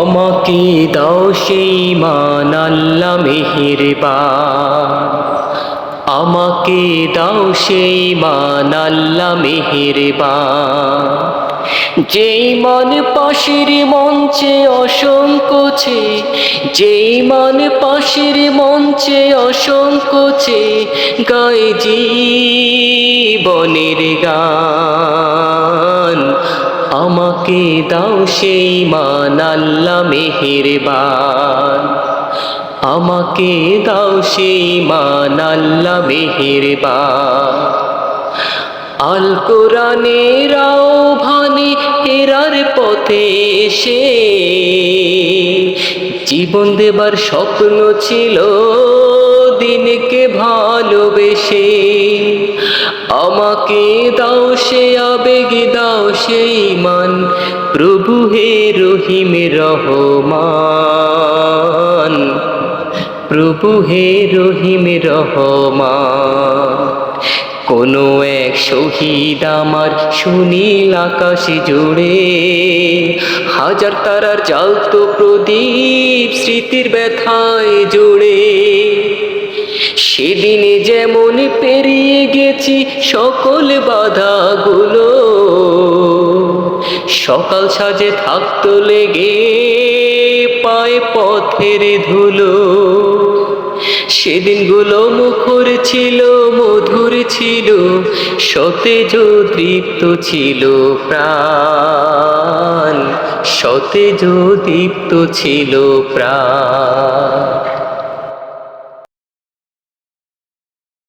আমাকে দাও সেই মান আল্লাহ মেহেরবান, আমাকে দাও সেই মান আল্লাহ মেহেরবান। যেই মান পাশের মঞ্চে অসংকোচে, যেই মান পাশের মঞ্চে অসংকোচে গায়ে জীবনের গান। আমাকে দাও সেই মান আল্লাহ মেহেরবান, আমাকে দাও সেই মান আল্লাহ মেহেরবান। আল কোরআনের আহ্বানে হেরার পথে এসে জীবন দেবার স্বপ্ন ছিল দিনকে ভালোবেসে। আমাকে দাও সে আবেগ, দাও সেই মান, প্রভু হে রহিম রহমান, প্রভু হে রহিম রহমান। কোনো এক শহীদ আমার সুনীল আকাশ জুড়ে, হাজার তারার জ্বালতো প্রদীপ স্মৃতির ব্যথায় জুড়ে। সেদিনে যেমন পেরিয়ে গেছি সকল বাধাগুলো, সকাল সাজে থাকতো লেগে পায়ে পথের ধুলো। সেদিনগুলো মুখর ছিল, মধুর ছিল, সতেজ দীপ্ত ছিল প্রাণ, সতেজ দীপ্ত ছিল প্রাণ।